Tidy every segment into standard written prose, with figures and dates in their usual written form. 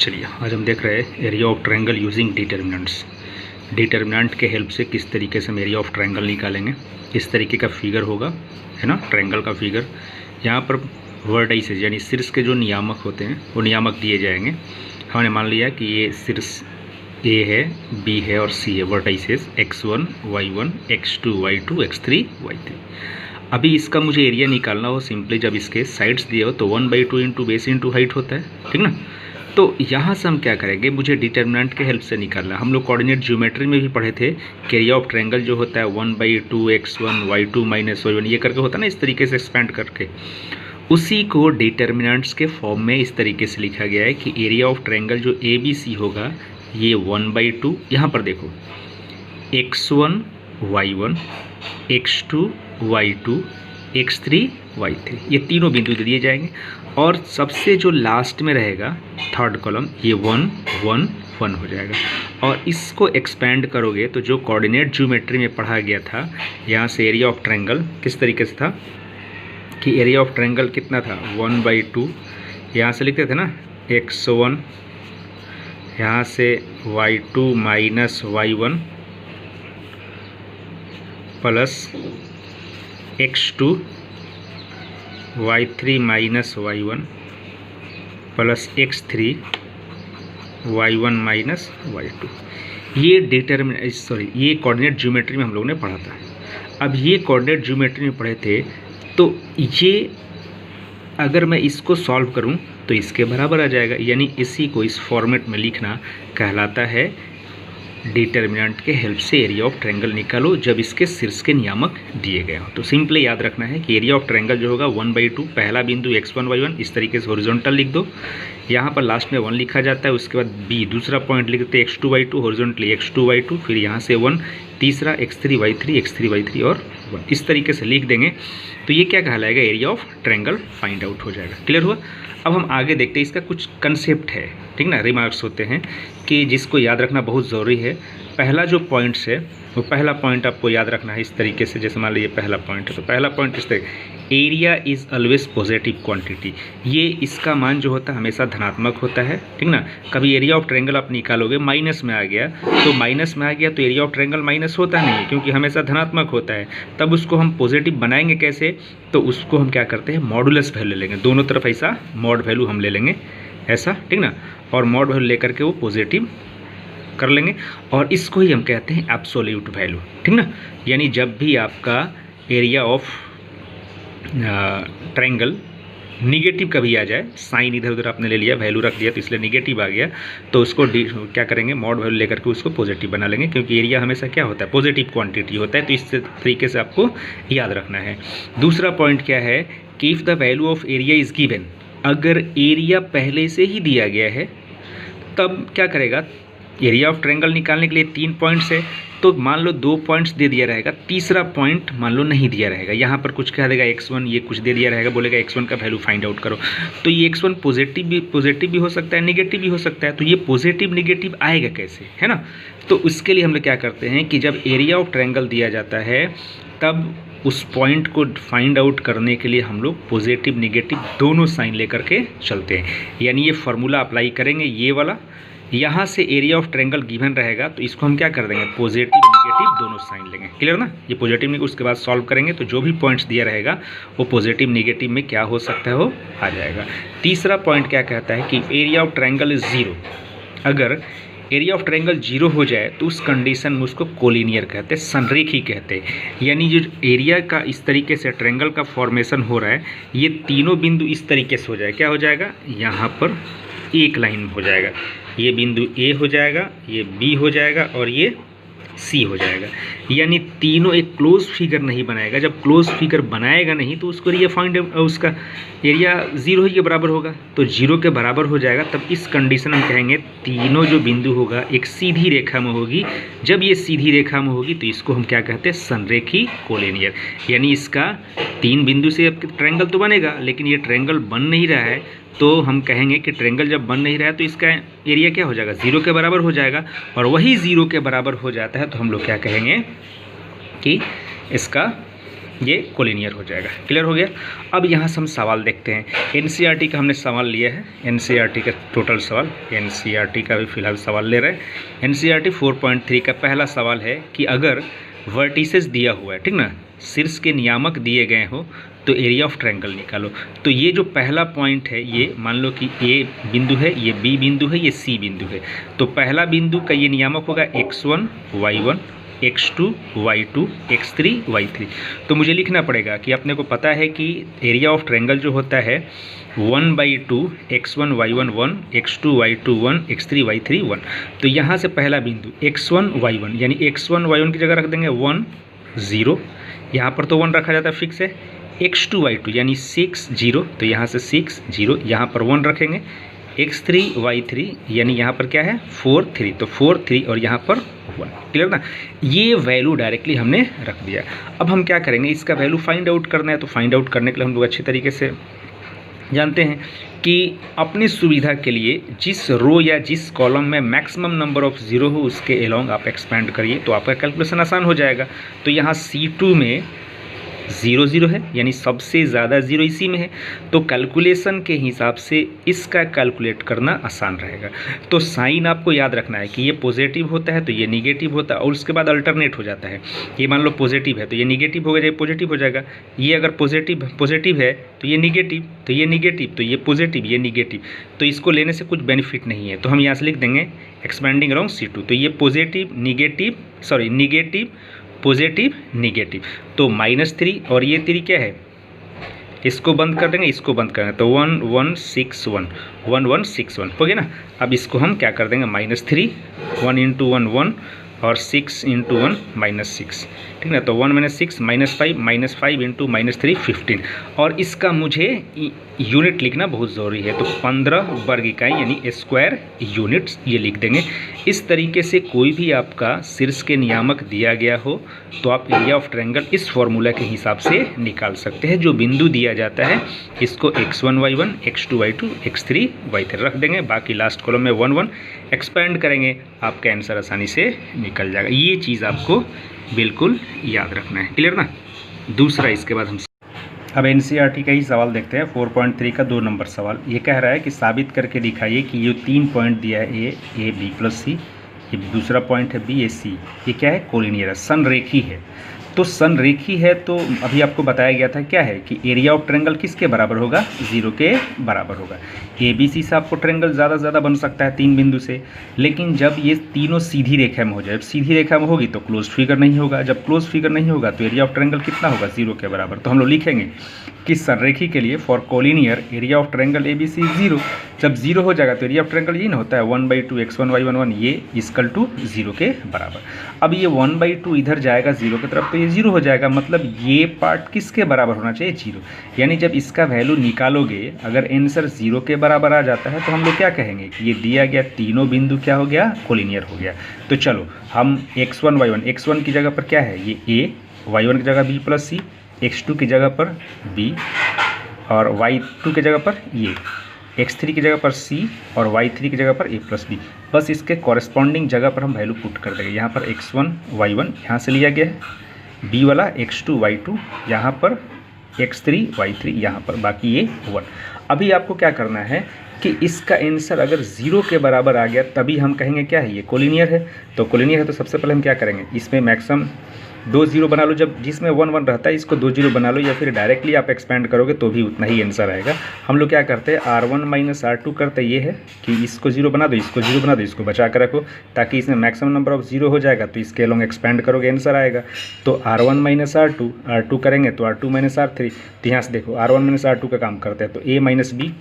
चलिए आज हम देख रहे हैं area of triangle using determinants. Determinant के हेल्प से किस तरीके से हम एरिया ऑफ ट्रायंगल निकालेंगे। इस तरीके का फिगर होगा, है ना, ट्रायंगल का फिगर। यहाँ पर वर्टिसेस यानी शीर्ष के जो नियामक होते हैं वो नियामक दिए जाएंगे। हमने मान लिया कि ये शीर्ष ए है, बी है और सी है, vertices x1 y1 x2 y2 x3 y3। अभी इसका मुझे एरिया निकालना हो सिंपली जब इसके साइड्स दिए हो तो 1/2 इंटू बेस इंटू हाइट होता है, ठीक ना। तो यहाँ से हम क्या करेंगे, मुझे डिटर्मिनेंट के हेल्प से निकालना। हम लोग कोऑर्डिनेट ज्योमेट्री में भी पढ़े थे कि एरिया ऑफ ट्रायंगल जो होता है 1/2 x1 y2 माइनस y1 ये करके होता है ना, इस तरीके से एक्सपेंड करके। उसी को डिटर्मिनेंट्स के फॉर्म में इस तरीके से लिखा गया है कि एरिया ऑफ ट्रायंगल जो ABC होगा ये 1/2, यहाँ पर देखो x1 y1 x2 y2 x3 y3 ये तीनों बिंदु दे दिए जाएंगे। और सबसे जो लास्ट में रहेगा थर्ड कॉलम ये 1 1 1 हो जाएगा। और इसको एक्सपेंड करोगे तो जो कोऑर्डिनेट ज्योमेट्री में पढ़ा गया था, यहाँ से एरिया ऑफ ट्रायंगल किस तरीके से था कि एरिया ऑफ ट्रायंगल कितना था 1/2, यहाँ से लिखते थे ना x1, यहाँ से y2 minus y1 plus x2 y3 minus y1 plus x3 y1 minus y2। ये कोऑर्डिनेट ज्योमेट्री में हम लोगों ने पढ़ा था। अब ये कोऑर्डिनेट ज्योमेट्री में पढ़े थे तो ये अगर मैं इसको सॉल्व करूं तो इसके बराबर आ जाएगा। यानी इसी को इस फॉर्मेट में लिखना कहलाता है डिटर्मिनेंट के हेल्प से एरिया ऑफ ट्रायंगल निकालो जब इसके शीर्ष के नियामक दिए गए हो। तो सिंपली याद रखना है कि एरिया ऑफ ट्रायंगल जो होगा 1/2, पहला बिंदु x1 y1 इस तरीके से हॉरिजॉन्टल लिख दो, यहाँ पर लास्ट में 1 लिखा जाता है। उसके बाद b दूसरा पॉइंट लिख देते हैं x2 y2 horizontally x2 y2, फिर यहाँ से 1 तीसरा x3 y3 और 1 इस तरीके से लिख देंगे तो ये क्या कहलाएगा, area of triangle find out हो जाएगा। क्लियर हुआ। अब हम आगे देखते हैं, इसका कुछ कंसेप्ट है, ठीक ना, रिमार्क्स होते हैं कि जिसको याद रखना बहुत ज़रूरी है। पहला जो पॉइंट्स है वो पहला पॉइंट आपको याद रखना है इस तरीके से, जैसे मान लीजिए पहला पॉइंट है तो पहला पॉइंट इस तरीके, area is always positive quantity. ये इसका मान जो होता है हमेशा धनात्मक होता है, ठीक ना। कभी एरिया ऑफ ट्रायंगल आप निकालोगे माइनस में आ गया तो एरिया ऑफ ट्रायंगल माइनस होता नहीं क्योंकि हमेशा धनात्मक होता है। तब उसको हम पॉजिटिव बनाएंगे कैसे, तो उसको हम क्या करते हैं मॉडुलस वैल्यू ले लेंगे, दोनों तरफ ऐसा मॉड वैल्यू हम ले लेंगे ऐसा, ठीक ना, और मॉड वैल्यू लेकर के वो पॉजिटिव कर लेंगे और इसको ही हम कहते हैं एब्सोल्यूट वैल्यू, ठीक ना। यानी जब भी आपका एरिया ऑफ ट्रायंगल निगेटिव कभी आ जाए, साइन इधर उधर आपने ले लिया, वैल्यू रख दिया तो इसलिए निगेटिव आ गया, तो उसको क्या करेंगे मॉड वैल्यू लेकर के उसको पॉजिटिव बना लेंगे क्योंकि एरिया हमेशा क्या होता है पॉजिटिव क्वांटिटी होता है। तो इस तरीके से आपको याद रखना है। दूसरा पॉइंट क्या है कि if the value of area is given, अगर एरिया पहले से ही दिया गया है तब क्या करेगा, एरिया ऑफ ट्रायंगल निकालने के लिए 3 पॉइंट्स है तो मान लो 2 पॉइंट्स दे दिया रहेगा, तीसरा पॉइंट मान लो नहीं दिया रहेगा, यहाँ पर कुछ कह देगा x1, ये कुछ दे दिया रहेगा, बोलेगा x1 का वैल्यू फाइंड आउट करो। तो ये x1 पॉजिटिव भी हो सकता है, नेगेटिव भी हो सकता है। तो ये पॉजिटिव नेगेटिव आएगा कैसे, है ना। तो उसके लिए हम लोग क्या करते हैं कि जब एरिया ऑफ ट्रायंगल दिया जाता है तब उस पॉइंट को फाइंड आउट करने के लिए हम लोग पॉजिटिव नेगेटिव दोनों साइन लेकर के चलते हैं। यानी ये फार्मूला अप्लाई करेंगे, ये वाला यहाँ से एरिया ऑफ ट्रायंगल गिवन रहेगा तो इसको हम क्या कर देंगे पॉजिटिव नेगेटिव दोनों साइन लेंगे। क्लियर ना। ये पॉजिटिव नेगेटिव उसके बाद सॉल्व करेंगे तो जो भी पॉइंट्स दिया रहेगा वो पॉजिटिव नेगेटिव में क्या हो सकता है वो आ जाएगा। तीसरा पॉइंट क्या कहता है कि एरिया ऑफ ट्रायंगल इज 0, अगर एरिया ऑफ ट्रायंगल 0 हो जाए तो उस कंडीशन में उसको कोलिनियर कहते हैं, संरेखी कहते हैं। यानी जो एरिया का इस तरीके से ट्रायंगल का फॉर्मेशन हो रहा है, ये तीनों बिंदु इस तरीके से हो जाए, क्या हो जाएगा, यहाँ पर एक लाइन हो जाएगा, ये बिंदु A हो जाएगा, ये B हो जाएगा और ये C हो जाएगा। यानी तीनों एक क्लोज फिगर नहीं बनाएगा। जब क्लोज फिगर बनाएगा नहीं तो उसको उसका एरिया 0 ही के बराबर होगा, तो 0 के बराबर हो जाएगा। तब इस कंडीशन में कहेंगे तीनों जो बिंदु होगा एक सीधी रेखा में होगी। जब ये सीधी रेखा में होगी तो इसको हम क्या कहते हैं संरेखी कोलिनियर। यानी इसका 3 बिंदु से ट्रायंगल तो बनेगा लेकिन ये ट्रायंगल बन नहीं रहा है, तो हम कहेंगे कि ट्रायंगल जब बन नहीं रहा है तो इसका एरिया क्या हो जाएगा 0 के बराबर हो जाएगा। और वही 0 के बराबर हो जाता है तो हम लोग क्या कहेंगे कि इसका ये कोलिनियर हो जाएगा। क्लियर हो गया। अब यहाँ से हम सवाल देखते हैं। एनसीईआरटी का हमने सवाल लिया है, एनसीईआरटी का टोटल सवाल, एनसीईआरटी का भी फिलहाल सवाल ले रहे हैं। एनसीईआरटी 4.3 का पहला सवाल है कि अगर वर्टिसेस दिया हुआ है, ठीक ना, शीर्ष के नियामक दिए गए हो तो एरिया ऑफ ट्रायंगल निकालो। तो ये जो पहला पॉइंट है, ये मान लो कि ए बिंदु है, ये बी बिंदु है, ये सी बिंदु है। तो पहला बिंदु का ये नियामक होगा x1 y1 x2 y2 x3 y3। तो मुझे लिखना पड़ेगा कि अपने को पता है कि एरिया ऑफ ट्रायंगल जो होता है 1/2 x1 y1 1 x2 y2 1 x3 y3 1। तो यहाँ से पहला बिंदु x1 y1 यानी x1 y1 की जगह रख देंगे 1 0, यहाँ पर तो 1 रखा जाता है फिक्स है। x2 y2 यानी 6 0, तो यहाँ से 6 0, यहाँ पर 1 रखेंगे। x3 y3 यानी यहाँ पर क्या है 4 3, तो 4 3 और यहाँ पर 1। क्लियर ना। ये वैल्यू डायरेक्टली हमने रख दिया। अब हम क्या करेंगे, इसका वैल्यू फाइंड आउट करना है। तो फाइंड आउट करने के लिए हम लोग अच्छी तरीके से जानते हैं कि अपनी सुविधा के लिए जिस रो या जिस कॉलम में मैक्सिमम नंबर ऑफ जीरो हो उसके एलोंग आप एक्सपेंड करिए तो आपका कैलकुलेशन आसान हो जाएगा। तो यहाँ C2 में 0 0 है, यानी सबसे ज़्यादा जीरो इसी में है। तो कैलकुलेशन के हिसाब से इसका कैलकुलेट करना आसान रहेगा। तो साइन आपको याद रखना है कि ये पॉजिटिव होता है तो ये निगेटिव होता है, और उसके बाद अल्टरनेट हो जाता है। ये मान लो पॉजिटिव है तो ये निगेटिव हो जाएगा, पॉजिटिव हो जाएगा। ये अगर पॉजिटिव है तो ये निगेटिव, तो ये निगेटिव, तो ये पॉजिटिव, ये निगेटिव। तो इसको लेने से कुछ बेनिफिट नहीं है, तो हम यहाँ से लिख देंगे एक्सपेंडिंग अराउंड C2। तो ये positive negative negative positive negative, तो -3 और ये 3 क्या है, इसको बंद कर देंगे, इसको बंद कर देंगे, तो 1 1 6 1 1 1 6 1 हो गया ना। अब इसको हम क्या कर देंगे -3, 1 × 1 1 और 6 × 1 -6, ठीक ना। तो 1 - 6 -5 -5 × -3 15। और इसका मुझे यूनिट लिखना बहुत ज़रूरी है, तो 15 वर्ग इकाई यानी स्क्वायर यूनिट्स ये लिख देंगे। इस तरीके से कोई भी आपका शीर्ष के नियामक दिया गया हो तो आप एरिया ऑफ ट्रायंगल इस फॉर्मूला के हिसाब से निकाल सकते हैं। जो बिंदु दिया जाता है इसको x1 y1 x2 y2 x3 y3 रख देंगे, बाकी लास्ट कॉलम में 1 1 एक्सपेंड करेंगे, आपका आंसर आसानी से निकल जाएगा। ये चीज़ आपको बिल्कुल याद रखना है। क्लियर ना। दूसरा इसके बाद हम अब एनसीईआरटी का ही सवाल देखते हैं। 4.3 का 2 नंबर सवाल ये कह रहा है कि साबित करके दिखाइए कि ये 3 पॉइंट दिया है ए बी प्लस सी, ये दूसरा पॉइंट है बी ए सी, ये क्या है कोलिनियर है, संरेखी है। तो संरेखी है तो अभी आपको बताया गया था क्या है कि एरिया ऑफ ट्रायंगल किसके बराबर होगा, 0 के बराबर होगा। ए बी सी से आपको ट्रायंगल ज़्यादा से ज़्यादा बन सकता है 3 बिंदु से, लेकिन जब ये तीनों सीधी रेखा में हो जाए, सीधी रेखा में होगी तो क्लोज फिगर नहीं होगा, जब क्लोज फिगर नहीं होगा तो एरिया ऑफ ट्रायंगल कितना होगा, 0 के बराबर। तो हम लोग लिखेंगे कि संरेखी के लिए for collinear area of triangle A B C 0। जब 0 हो जाएगा तो एरिया ऑफ ट्रायंगल ये ना होता है 1/2 x1 y1 1, ये इक्वल टू 0 के बराबर। अब ये 1/2 इधर जाएगा 0 की तरफ तो ये 0 हो जाएगा, मतलब ये पार्ट किसके बराबर होना चाहिए, 0। यानी जब इसका वैल्यू निकालोगे अगर आंसर 0 के बराबर आ जाता है तो हम लोग क्या कहेंगे कि ये दिया गया तीनों बिंदु क्या हो गया, कोलिनियर हो गया। तो चलो हम x1 y1, x1 की जगह पर क्या है ये a, y1 की जगह b प्लस सी, x2 की जगह पर b और y2 की जगह पर ये, x3 की जगह पर c और y3 की जगह पर a प्लस b। बस इसके कॉरेस्पॉन्डिंग जगह पर हम वैल्यू पुट कर देंगे। यहाँ पर x1 y1 यहाँ से लिया गया है, b वाला x2 y2 यहाँ पर, x3 y3 यहाँ पर, बाकी ये 1। अभी आपको क्या करना है कि इसका आंसर अगर 0 के बराबर आ गया तभी हम कहेंगे क्या है ये कोलिनियर है। तो कोलिनियर है तो सबसे पहले हम क्या करेंगे, इसमें मैक्सिमम 2 0 बना लो, जब जिसमें 1 1 रहता है इसको 2 0 बना लो, या फिर डायरेक्टली आप एक्सपेंड करोगे तो भी उतना ही आंसर आएगा। हम लोग क्या करते हैं r1 - r2 करते ये है कि इसको 0 बना दो, इसको 0 बना दो, इसको बचा कर रखो, ताकि इसमें मैक्सिमम नंबर ऑफ 0 हो जाएगा तो इसके अलोंग एक्सपेंड करोगे आंसर आएगा। तो r1 - r2 करेंगे तो r2 - r3। तो यहाँ से देखो r1 - r2 का काम करते हैं तो a - b,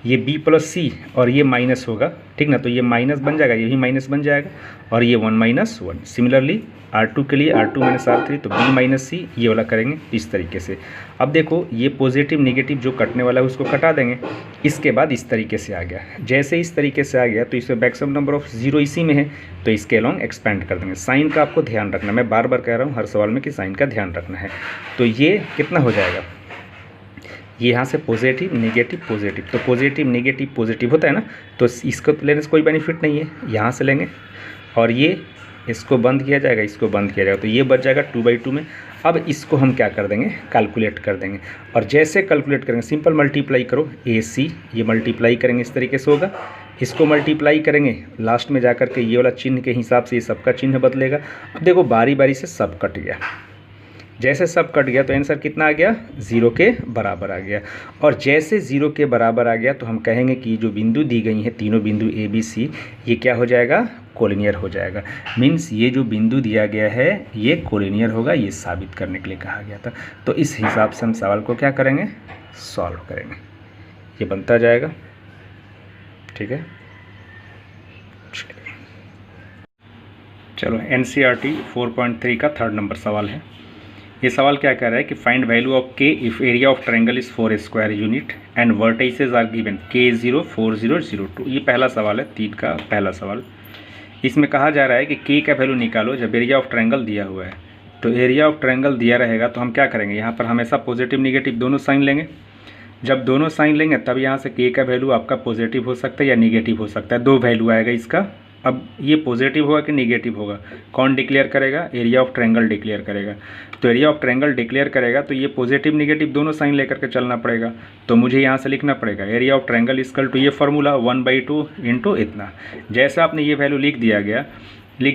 ये b प्लस सी और ये माइनस होगा, ठीक ना। तो ये माइनस बन जाएगा, ये भी माइनस बन जाएगा और ये 1 - 1। सिमिलरली r2 के लिए r2 - r3 तो b - c ये वाला करेंगे इस तरीके से। अब देखो ये पॉजिटिव नेगेटिव जो कटने वाला है उसको कटा देंगे। इसके बाद इस तरीके से आ गया, जैसे इस तरीके से आ गया तो इसमें मैक्सिमम नंबर ऑफ 0 इसी में है तो इसके अलोंग एक्सपेंड कर देंगे। साइन का आपको ध्यान रखना, मैं बार बार कह रहा हूँ हर सवाल में कि साइन का ध्यान रखना है। तो ये कितना हो जाएगा, ये यहाँ से पॉजिटिव नेगेटिव पॉजिटिव, तो पॉजिटिव नेगेटिव पॉजिटिव होता है ना, तो इसको लेने से कोई बेनिफिट नहीं है, यहाँ से लेंगे और ये इसको बंद किया जाएगा, इसको बंद किया जाएगा, तो ये बच जाएगा 2/2 में। अब इसको हम क्या कर देंगे, कैलकुलेट कर देंगे। और जैसे कैलकुलेट करेंगे सिंपल मल्टीप्लाई करो, AC ये मल्टीप्लाई करेंगे इस तरीके से होगा, इसको मल्टीप्लाई करेंगे लास्ट में जा कर के ये वाला चिन्ह के हिसाब से ये सबका चिन्ह बदलेगा। अब देखो बारी बारी से सब कट गया, जैसे सब कट गया तो आंसर कितना आ गया, 0 के बराबर आ गया। और जैसे 0 के बराबर आ गया तो हम कहेंगे कि जो बिंदु दी गई हैं तीनों बिंदु ABC ये क्या हो जाएगा, कोलिनियर हो जाएगा। मीन्स ये जो बिंदु दिया गया है ये कोलिनियर होगा, ये साबित करने के लिए कहा गया था। तो इस हिसाब से हम सवाल को क्या करेंगे, सॉल्व करेंगे, ये बनता जाएगा। ठीक है, चलो NCERT 4.3 का 3rd नंबर सवाल है। ये सवाल क्या कह रहा है कि find value of K if area of triangle is 4 square unit and vertices are given K0 4 0 0 2। ये पहला सवाल है, 3 का पहला सवाल। इसमें कहा जा रहा है कि K का वैल्यू निकालो जब एरिया ऑफ ट्रायंगल दिया हुआ है। तो एरिया ऑफ ट्रायंगल दिया रहेगा तो हम क्या करेंगे, यहाँ पर हमेशा पॉजिटिव निगेटिव दोनों साइन लेंगे। जब दोनों साइन लेंगे तब यहाँ से K का वैल्यू आपका पॉजिटिव हो सकता है या निगेटिव हो सकता है, 2 वैल्यू आएगा इसका। अब ये पॉजिटिव होगा कि निगेटिव होगा, कौन डिक्लेयर करेगा, एरिया ऑफ ट्रायंगल डिक्लेयर करेगा। तो एरिया ऑफ ट्रायंगल डिक्लेयर करेगा तो ये पॉजिटिव निगेटिव दोनों साइन लेकर के चलना पड़ेगा। तो मुझे यहाँ से लिखना पड़ेगा area of triangle equal to ये फार्मूला 1/2 इंटू इतना। जैसे आपने ये वैल्यू लिख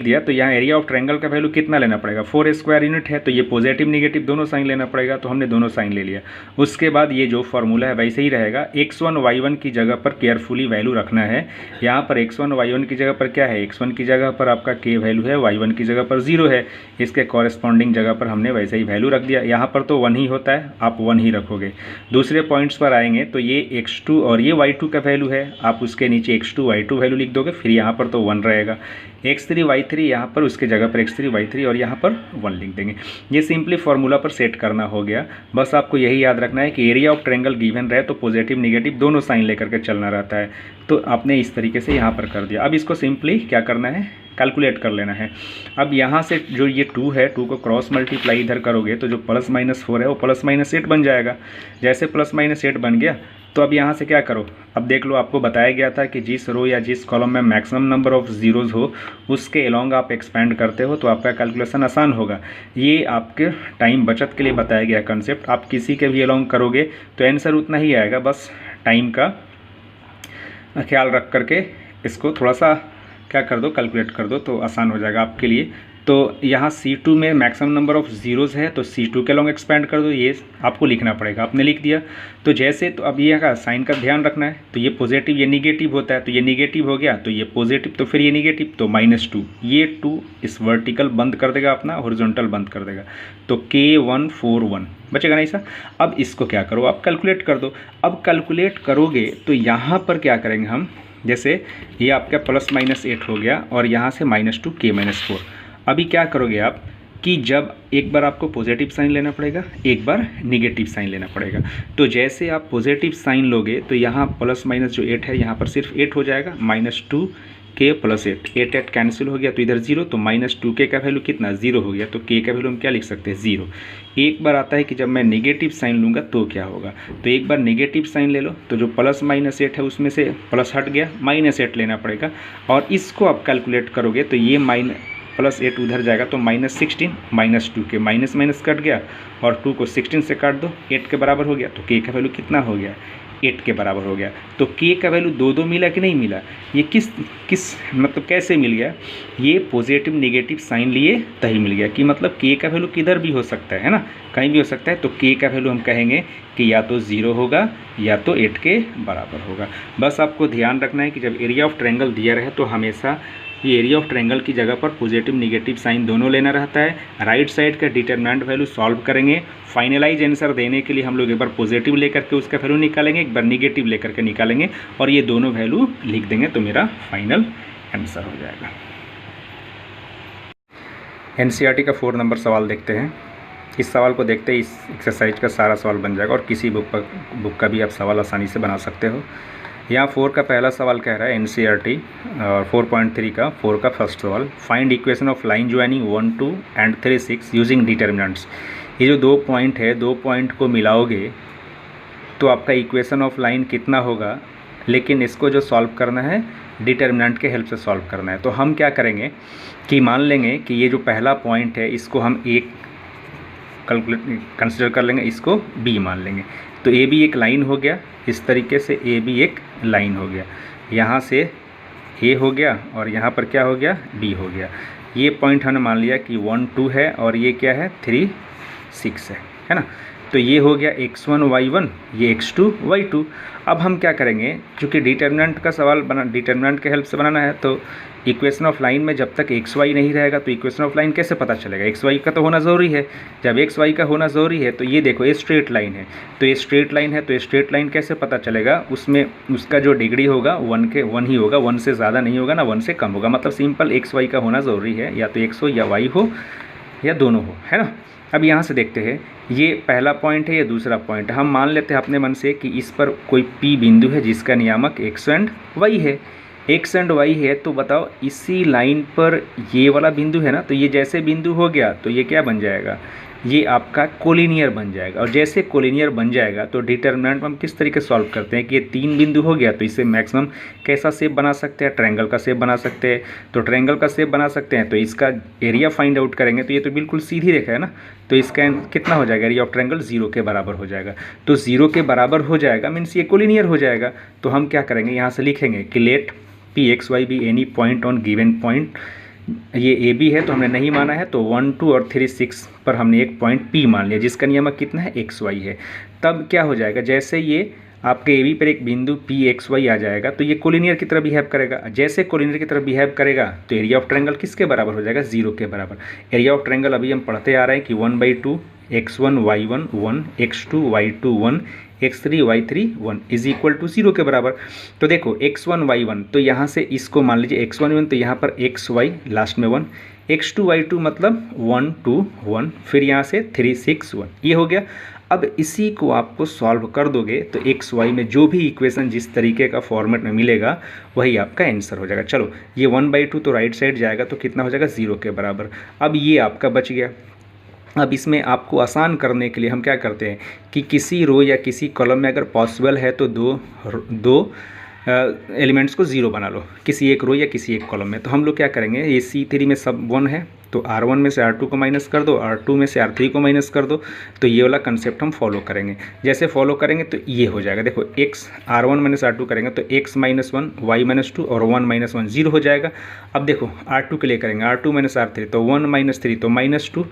दिया तो यहाँ एरिया ऑफ ट्रायंगल का वैल्यू कितना लेना पड़ेगा, 4 स्क्वायर यूनिट है, तो ये पॉजिटिव निगेटिव दोनों साइन लेना पड़ेगा। तो हमने दोनों साइन ले लिया। उसके बाद ये जो फार्मूला है वैसे ही रहेगा, x1 y1 की जगह पर केयरफुली वैल्यू रखना है। यहाँ पर x1 y1 की जगह पर क्या है, x1 की जगह पर आपका k वैल्यू है, y1 की जगह पर 0 है, इसके कॉरेस्पॉन्डिंग जगह पर हमने वैसे ही वैल्यू रख दिया। यहाँ पर तो 1 ही होता है, आप 1 ही रखोगे। दूसरे पॉइंट्स पर आएंगे तो ये x2 और ये y2 का वैल्यू है, आप उसके नीचे x2 y2 वैल्यू लिख दोगे, फिर यहाँ पर तो 1 रहेगा। x3 y3 यहाँ पर उसके जगह पर x3 y3 और यहाँ पर 1 लिख देंगे। ये सिंपली फार्मूला पर सेट करना हो गया। बस आपको यही याद रखना है कि एरिया ऑफ ट्रायंगल गिवन रहे तो पॉजिटिव निगेटिव दोनों साइन लेकर के चलना रहता है। तो आपने इस तरीके से यहाँ पर कर दिया। अब इसको सिंपली क्या करना है, कैलकुलेट कर लेना है। अब यहाँ से जो ये 2 है, 2 को क्रॉस मल्टीप्लाई इधर करोगे तो जो +-4 है वो +-8 बन जाएगा। जैसे +-8 बन गया तो अब यहाँ से क्या करो, अब देख लो आपको बताया गया था कि जिस रो या जिस कॉलम में मैक्सिमम नंबर ऑफ जीरोज़ हो उसके एलोंग आप एक्सपेंड करते हो तो आपका कैलकुलेशन आसान होगा। ये आपके टाइम बचत के लिए बताया गया कंसेप्ट। आप किसी के भी एलोंग करोगे तो आंसर उतना ही आएगा, बस टाइम का ख्याल रख करके इसको थोड़ा सा क्या कर दो, कैलकुलेट कर दो तो आसान हो जाएगा आपके लिए। तो यहाँ C2 में मैक्सिमम नंबर ऑफ जीरोज़ है तो C2 के लॉन्ग एक्सपेंड कर दो, ये आपको लिखना पड़ेगा। आपने लिख दिया तो जैसे, तो अब ये का साइन का ध्यान रखना है। तो ये पॉजिटिव ये निगेटिव होता है, तो ये निगेटिव हो गया तो ये पॉजिटिव, तो फिर ये निगेटिव तो -2, ये 2 इस वर्टिकल बंद कर देगा अपना, हॉरिजॉन्टल बंद कर देगा, तो K141 बचेगा नहीं सर। अब इसको क्या करो, आप कैलकुलेट कर दो। अब कैलकुलेट करोगे तो यहाँ पर क्या करेंगे हम, जैसे ये आपका +-8 हो गया और यहाँ से -2 K-4। अभी क्या करोगे आप कि जब एक बार आपको पॉजिटिव साइन लेना पड़ेगा, एक बार निगेटिव साइन लेना पड़ेगा। तो जैसे आप पॉजिटिव साइन लोगे तो यहाँ +- जो 8 है यहाँ पर सिर्फ 8 हो जाएगा, -2 K + 8 8 कैंसिल हो गया तो इधर 0, तो -2K का वैल्यू कितना 0 हो गया। तो K का वैल्यू हम क्या लिख सकते हैं 0। एक बार आता है कि जब मैं नेगेटिव साइन लूँगा तो क्या होगा, तो एक बार नेगेटिव साइन ले लो तो जो +-8 है उसमें से प्लस हट गया, -8 लेना पड़ेगा। और इसको आप कैलकुलेट करोगे तो ये +8 उधर जाएगा तो -16 -2K माइनस कट गया और 2 को 16 से काट दो, 8 के बराबर हो गया। तो K का वैल्यू कितना हो गया, 8 के बराबर हो गया। तो K का वैल्यू 2 मिला कि नहीं मिला, ये किस मतलब कैसे मिल गया, ये पॉजिटिव निगेटिव साइन लिए तभी मिल गया। कि मतलब K का वैल्यू किधर भी हो सकता है ना, कहीं भी हो सकता है। तो K का वैल्यू हम कहेंगे कि या तो 0 होगा या तो 8 के बराबर होगा। बस आपको ध्यान रखना है कि जब एरिया ऑफ ट्रायंगल दिया रहे तो हमेशा ये एरिया ऑफ ट्रायंगल की जगह पर पॉजिटिव निगेटिव साइन दोनों लेना रहता है। राइट साइड का डिटरमिनेंट वैल्यू सॉल्व करेंगे। फाइनलाइज आंसर देने के लिए हम लोग एक बार पॉजिटिव लेकर के उसका वैल्यू निकालेंगे, एक बार निगेटिव लेकर के निकालेंगे और ये दोनों वैल्यू लिख देंगे तो मेरा फाइनल आंसर हो जाएगा। NCERT का 4 नंबर सवाल देखते हैं। इस सवाल को देखते ही इस एक्सरसाइज का सारा सवाल बन जाएगा और किसी बुक का भी आप सवाल आसानी से बना सकते हो। यहाँ 4 का पहला सवाल कह रहा है NCERT और 4.3 का 4 का फर्स्ट सवाल, find equation of line joining 1, 2 and 3, 6 using determinants. ये जो 2 पॉइंट है, 2 पॉइंट को मिलाओगे तो आपका इक्वेशन ऑफ लाइन कितना होगा, लेकिन इसको जो सॉल्व करना है डिटर्मिनेंट के हेल्प से सॉल्व करना है। तो हम क्या करेंगे कि मान लेंगे कि ये जो पहला पॉइंट है इसको हम कैलकुलेट कंसिडर कर लेंगे, इसको बी मान लेंगे। तो ए बी एक लाइन हो गया, इस तरीके से ए बी एक लाइन हो गया, यहाँ से ए हो गया और यहाँ पर क्या हो गया, बी हो गया। ये पॉइंट हमने मान लिया कि 1 2 है और ये क्या है 3 6 है ना। तो ये हो गया x1 y1, ये x2 y2। अब हम क्या करेंगे, क्योंकि डिटर्मिनेंट का सवाल डिटर्मिनेंट के हेल्प से बनाना है, तो इक्वेशन ऑफ लाइन में जब तक एक्स वाई नहीं रहेगा तो इक्वेशन ऑफ लाइन कैसे पता चलेगा, एक्स वाई का तो होना ज़रूरी है। जब एक्स वाई का होना ज़रूरी है तो ये देखो ये स्ट्रेट लाइन है, तो ये स्ट्रेट लाइन है, तो ये स्ट्रेट लाइन कैसे पता चलेगा, उसमें उसका जो डिग्री होगा 1 ही होगा, 1 से ज़्यादा नहीं होगा ना 1 से कम होगा। मतलब सिंपल एक्स वाई का होना ज़रूरी है, या तो एक्स हो या वाई हो या दोनों हो, है ना। अब यहाँ से देखते हैं, ये पहला पॉइंट है, ये दूसरा पॉइंट है। हम मान लेते हैं अपने मन से कि इस पर कोई P बिंदु है जिसका नियामक x एंड y है, x एंड y है। तो बताओ इसी लाइन पर ये वाला बिंदु है ना, तो ये जैसे बिंदु हो गया तो ये क्या बन जाएगा, ये आपका कोलिनियर बन जाएगा। और जैसे कोलिनियर बन जाएगा तो डिटर्मिनेंट हम किस तरीके से सॉल्व करते हैं कि ये 3 बिंदु हो गया, तो इसे मैक्सिमम कैसा शेप बना सकते हैं, ट्रायंगल का शेप बना सकते हैं। तो ट्रायंगल का शेप बना सकते हैं तो इसका एरिया फाइंड आउट करेंगे, तो ये तो बिल्कुल सीधी रेखा है ना, तो इसका कितना हो जाएगा, एरिया ऑफ ट्रायंगल 0 के बराबर हो जाएगा। तो 0 के बराबर हो जाएगा मीन्स ये कोलिनियर हो जाएगा। तो हम क्या करेंगे, यहाँ से लिखेंगे कि let P X Y be any point on given point. ये ए बी है तो हमने नहीं माना है, तो 1 2 और 3 6 पर हमने एक पॉइंट पी मान लिया जिसका नियामक कितना है एक्स वाई है। तब क्या हो जाएगा, जैसे ये आपके ए बी पर एक बिंदु पी एक्स वाई आ जाएगा तो ये कोलिनियर की तरह बिहेव करेगा। जैसे कोलिनियर की तरह बिहेव करेगा तो एरिया ऑफ ट्रायंगल किसके बराबर हो जाएगा, 0 के बराबर। एरिया ऑफ ट्रायंगल अभी हम पढ़ते आ रहे हैं कि 1/2 x1 y1 1 x2 y2 1 x3 y3 1 is equal to 0 के बराबर। तो देखो x1 y1, तो यहाँ से इसको मान लीजिए x1 y1, तो यहाँ पर x y लास्ट में 1, x2 y2 मतलब 1 2 1, फिर यहाँ से 3 6 1, ये हो गया। अब इसी को आपको सॉल्व कर दोगे तो एक्स वाई में जो भी इक्वेशन जिस तरीके का फॉर्मेट में मिलेगा वही आपका आंसर हो जाएगा। चलो ये 1/2 तो राइट साइड जाएगा तो कितना हो जाएगा, 0 के बराबर। अब ये आपका बच गया। अब इसमें आपको आसान करने के लिए हम क्या करते हैं कि किसी रो या किसी कॉलम में अगर पॉसिबल है तो दो एलिमेंट्स को 0 बना लो, किसी एक रो या किसी एक कॉलम में। तो हम लोग क्या करेंगे, ये C3 में सब 1 है तो R1 में से R2 को माइनस कर दो, R2 में से R3 को माइनस कर दो। तो ये वाला कंसेप्ट हम फॉलो करेंगे। जैसे फॉलो करेंगे तो ये हो जाएगा, देखो x R1 माइनस R2 करेंगे तो x माइनस 1 y माइनस 2 और 1 माइनस 1 0 हो जाएगा। अब देखो R2 के लिए करेंगे, R2 माइनस R3 तो 1 माइनस 3 तो माइनस 2,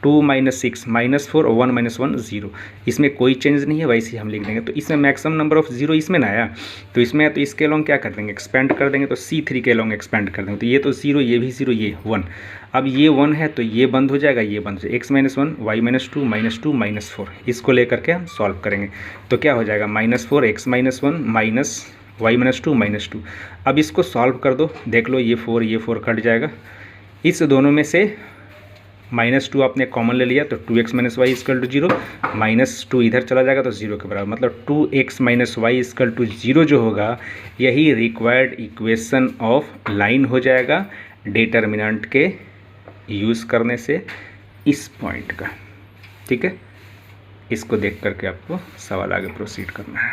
2 माइनस 6 माइनस 4 और 1 माइनस 1 0। इसमें कोई चेंज नहीं है, वैसे ही हम लिख देंगे। तो इसमें मैक्सिमम नंबर ऑफ 0 इसमें ना आया, तो इसमें तो इसके लॉन्ग क्या कर देंगे, एक्सपेंड कर देंगे। तो C3 के लॉन्ग एक्सपेंड कर देंगे, तो ये तो 0, ये भी 0, ये 1। अब ये 1 है तो ये बंद हो जाएगा, ये बंद हो जाएगा। x minus 1 y minus 2 minus 2 minus 4, इसको लेकर के हम सॉल्व करेंगे। तो क्या हो जाएगा, -4 x minus 1 minus y minus 2 minus 2। अब इसको सॉल्व कर दो, देख लो ये 4 कट जाएगा। इस दोनों में से -2 आपने कॉमन ले लिया तो 2x minus Y equal to 0, -2 इधर चला जाएगा तो 0 के बराबर। मतलब 2x minus Y equal to 0 जो होगा यही रिक्वायर्ड इक्वेशन ऑफ लाइन हो जाएगा डिटर्मिनेंट के यूज़ करने से इस पॉइंट का। ठीक है, इसको देख करके आपको सवाल आगे प्रोसीड करना है।